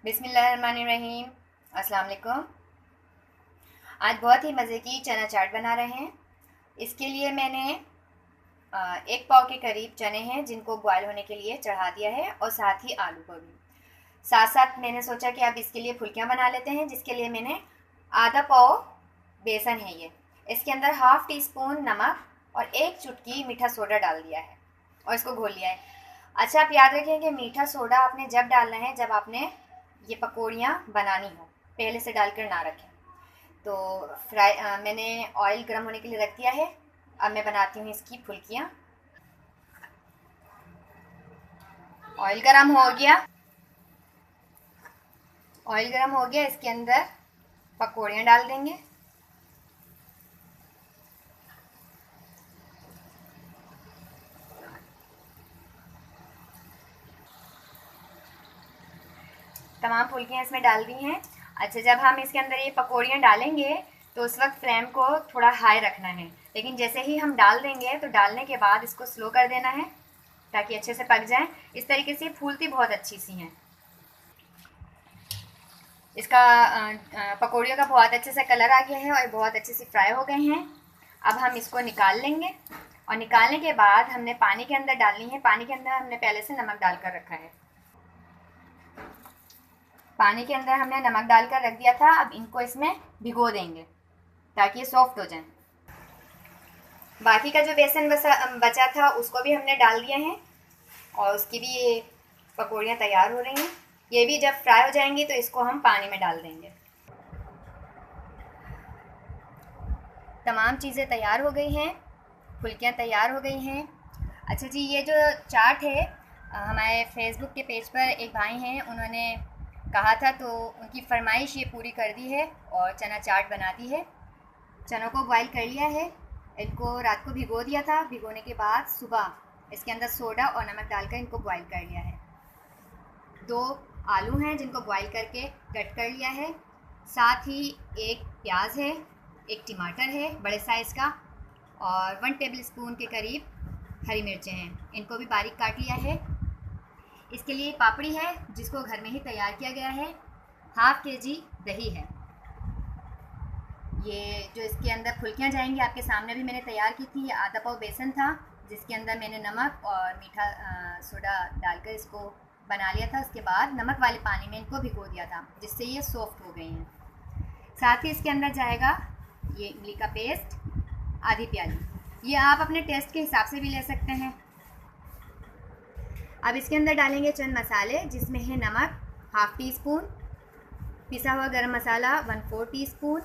बिस्मिल्लाहिर्रहमानिर्रहीम। अस्सलाम वालेकुम। आज बहुत ही मज़े की चना चाट बना रहे हैं। इसके लिए मैंने एक पाव के करीब चने हैं जिनको बॉयल होने के लिए चढ़ा दिया है, और साथ ही आलू को भी। साथ साथ मैंने सोचा कि अब इसके लिए फुल्कियाँ बना लेते हैं, जिसके लिए मैंने आधा पाव बेसन है ये, इसके अंदर हाफ़ टी स्पून नमक और एक चुटकी मीठा सोडा डाल दिया है और इसको घोल लिया है। अच्छा, आप याद रखें कि मीठा सोडा आपने जब डालना है जब आपने ये पकौड़ियाँ बनानी हो, पहले से डालकर ना रखें। तो मैंने ऑयल गर्म होने के लिए रख दिया है। अब मैं बनाती हूँ इसकी फुल्कियाँ। ऑयल गर्म हो गया, इसके अंदर पकौड़ियाँ डाल देंगे। तमाम फुल्कियाँ इसमें डाल दी हैं। अच्छा, जब हम इसके अंदर ये पकौड़ियाँ डालेंगे तो उस वक्त फ्लेम को थोड़ा हाई रखना है, लेकिन जैसे ही हम डाल देंगे तो डालने के बाद इसको स्लो कर देना है ताकि अच्छे से पक जाएं। इस तरीके से फूलती बहुत अच्छी सी हैं। इसका पकौड़ियों का बहुत अच्छे से कलर आ गया है और बहुत अच्छे से फ्राई हो गए हैं। अब हम इसको निकाल लेंगे, और निकालने के बाद हमने पानी के अंदर डालनी है। पानी के अंदर हमने पहले से नमक डालकर रखा है। पानी के अंदर हमने नमक डालकर रख दिया था। अब इनको इसमें भिगो देंगे ताकि ये सॉफ्ट हो जाए। बाकी का जो बेसन बचा था उसको भी हमने डाल दिया है, और उसकी भी ये पकौड़ियाँ तैयार हो रही हैं। ये भी जब फ्राई हो जाएंगी तो इसको हम पानी में डाल देंगे। तमाम चीज़ें तैयार हो गई हैं, फुल्कियाँ तैयार हो गई हैं। अच्छा जी, ये जो चाट है हमारे फेसबुक के पेज पर एक भाई हैं, उन्होंने कहा था तो उनकी फरमाइश ये पूरी कर दी है और चना चाट बना दी है। चनों को बॉईल कर लिया है, इनको रात को भिगो दिया था। भिगोने के बाद सुबह इसके अंदर सोडा और नमक डालकर इनको बॉईल कर लिया है। 2 आलू हैं जिनको बॉईल करके कट कर लिया है। साथ ही एक प्याज है, एक टमाटर है बड़े साइज़ का, और 1 टेबल स्पून के करीब हरी मिर्चें हैं, इनको भी बारीक काट लिया है। इसके लिए पापड़ी है जिसको घर में ही तैयार किया गया है। हाफ़ kg दही है। ये जो इसके अंदर फुल्कियाँ जाएंगी आपके सामने भी मैंने तैयार की थी। ये आधा पाव बेसन था जिसके अंदर मैंने नमक और मीठा सोडा डालकर इसको बना लिया था। उसके बाद नमक वाले पानी में इनको भिगो दिया था जिससे ये सॉफ्ट हो गई हैं। साथ ही इसके अंदर जाएगा ये इमली का पेस्ट आधी प्याली। ये आप अपने टेस्ट के हिसाब से भी ले सकते हैं। अब इसके अंदर डालेंगे चंद मसाले, जिसमें है नमक हाफ़ टी स्पून, पिसा हुआ गरम मसाला 1/4 टीस्पून,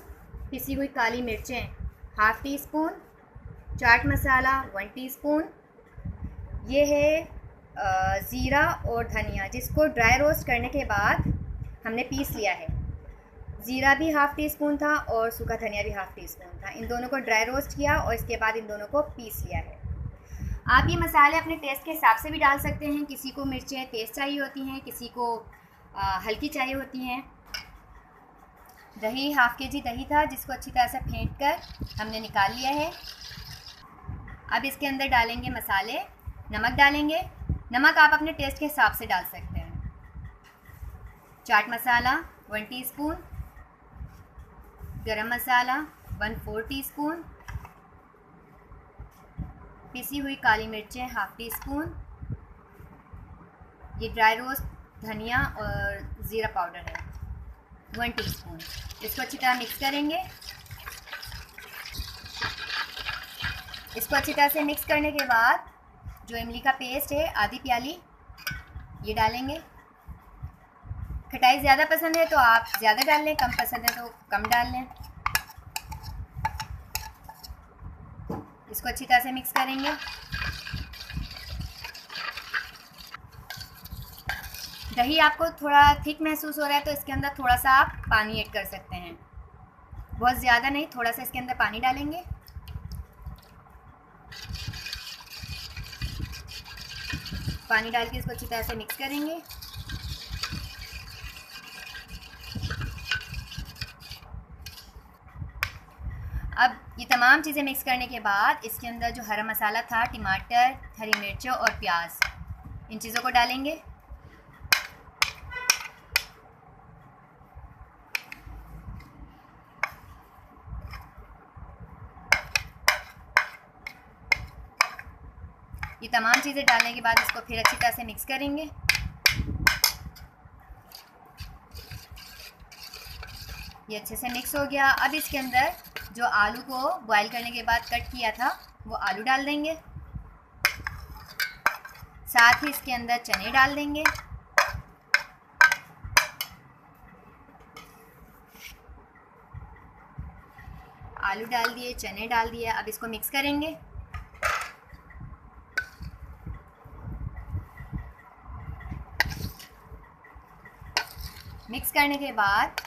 पिसी हुई काली मिर्चें half tea spoon, chaat masala 1 teaspoon. ये है ज़ीरा और धनिया जिसको ड्राई रोस्ट करने के बाद हमने पीस लिया है। ज़ीरा भी हाफ़ टी स्पून था और सूखा धनिया भी हाफ़ टी स्पून था। इन दोनों को ड्राई रोस्ट किया और इसके बाद इन दोनों को पीस लिया है। आप ये मसाले अपने टेस्ट के हिसाब से भी डाल सकते हैं। किसी को मिर्चें तेज़ चाहिए होती हैं, किसी को हल्की चाहिए होती हैं। दही हाफ़ kg दही था जिसको अच्छी तरह से फेंट कर हमने निकाल लिया है। अब इसके अंदर डालेंगे मसाले। नमक डालेंगे, नमक आप अपने टेस्ट के हिसाब से डाल सकते हैं। चाट मसाला 1 टीस्पून, गरम मसाला 1/4 टीस्पून, पिसी हुई काली मिर्चें हाफ़ टी स्पून, ये ड्राई रोस्ट धनिया और ज़ीरा पाउडर है 1 टीस्पून। इसको अच्छी तरह मिक्स करेंगे। इसको अच्छी तरह से मिक्स करने के बाद जो इमली का पेस्ट है आधी प्याली ये डालेंगे। खटाई ज़्यादा पसंद है तो आप ज़्यादा डाल लें, कम पसंद है तो कम डाल लें। इसको अच्छी तरह से मिक्स करेंगे। दही आपको थोड़ा थिक महसूस हो रहा है तो इसके अंदर थोड़ा सा आप पानी ऐड कर सकते हैं, बहुत ज़्यादा नहीं, थोड़ा सा इसके अंदर पानी डालेंगे। पानी डाल के इसको अच्छी तरह से मिक्स करेंगे। अब ये तमाम चीज़ें मिक्स करने के बाद इसके अंदर जो हरा मसाला था, टमाटर, हरी मिर्चों और प्याज, इन चीज़ों को डालेंगे। तमाम चीज़ें डालने के बाद इसको फिर अच्छी तरह से मिक्स करेंगे। ये अच्छे से मिक्स हो गया। अब इसके अंदर जो आलू को बॉईल करने के बाद कट किया था वो आलू डाल देंगे, साथ ही इसके अंदर चने डाल देंगे। आलू डाल दिए, चने डाल दिए, अब इसको मिक्स करेंगे। मिक्स करने के बाद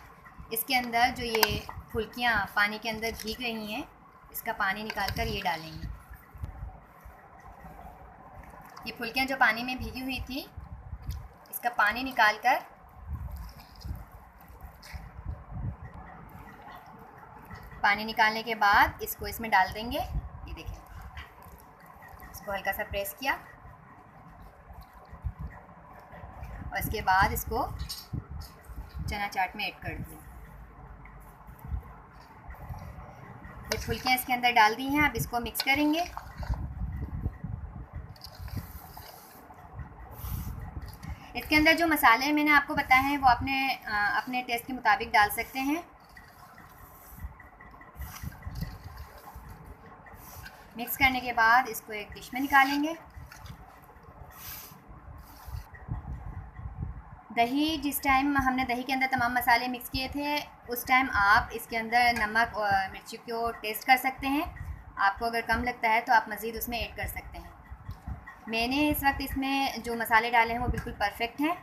इसके अंदर जो ये फुल्कियाँ पानी के अंदर भीग रही हैं, इसका पानी निकाल कर ये डालेंगे। ये फुल्कियाँ जो पानी में भीगी हुई थी, इसका पानी निकाल कर पानी निकालने के बाद इसको इसमें डाल देंगे। ये देखिए, इसको हल्का सा प्रेस किया और इसके बाद इसको चना चाट में ऐड कर दिया। ये फुल्कियाँ इसके अंदर डाल दी हैं, अब इसको मिक्स करेंगे। इसके अंदर जो मसाले मैंने आपको बताए हैं वो अपने टेस्ट के मुताबिक डाल सकते हैं। मिक्स करने के बाद इसको एक डिश में निकालेंगे। दही, जिस टाइम हमने दही के अंदर तमाम मसाले मिक्स किए थे, उस टाइम आप इसके अंदर नमक और मिर्ची को टेस्ट कर सकते हैं। आपको अगर कम लगता है तो आप मज़ीद उसमें ऐड कर सकते हैं। मैंने इस वक्त इसमें जो मसाले डाले हैं वो बिल्कुल परफेक्ट हैं।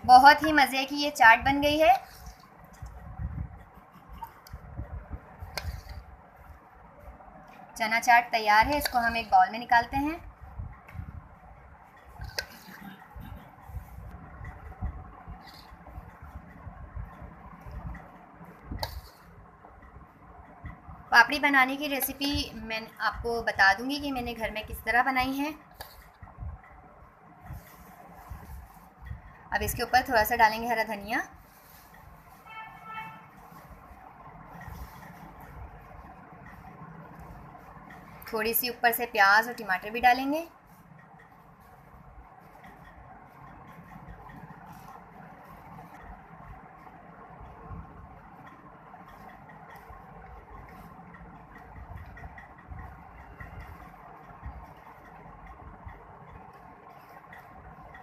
बहुत ही मज़े की ये चाट बन गई है। चना चाट तैयार है, इसको हम एक बाउल में निकालते हैं। पापड़ी बनाने की रेसिपी मैं आपको बता दूंगी कि मैंने घर में किस तरह बनाई है। अब इसके ऊपर थोड़ा सा डालेंगे हरा धनिया, थोड़ी सी ऊपर से प्याज और टमाटर भी डालेंगे।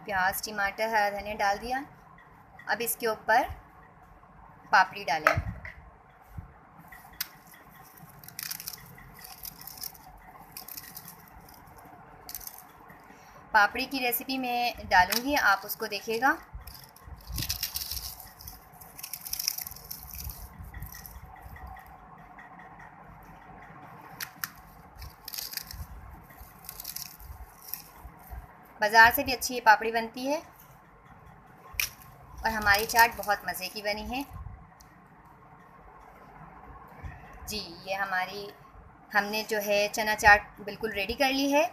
प्याज, टमाटर, हरा धनिया डाल दिया। अब इसके ऊपर पापड़ी डालेंगे। पापड़ी की रेसिपी मैं डालूंगी, आप उसको देखिएगा। बाज़ार से भी अच्छी ये पापड़ी बनती है और हमारी चाट बहुत मज़े की बनी है जी। ये हमने जो है चना चाट बिल्कुल रेडी कर ली है।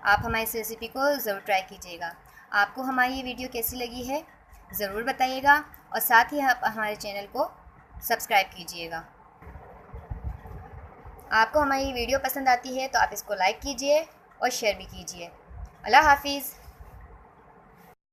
आप हमारी इस रेसिपी को ज़रूर ट्राई कीजिएगा। आपको हमारी ये वीडियो कैसी लगी है ज़रूर बताइएगा और साथ ही आप हमारे चैनल को सब्सक्राइब कीजिएगा। आपको हमारी वीडियो पसंद आती है तो आप इसको लाइक कीजिए और शेयर भी कीजिए। अल्लाह हाफिज़।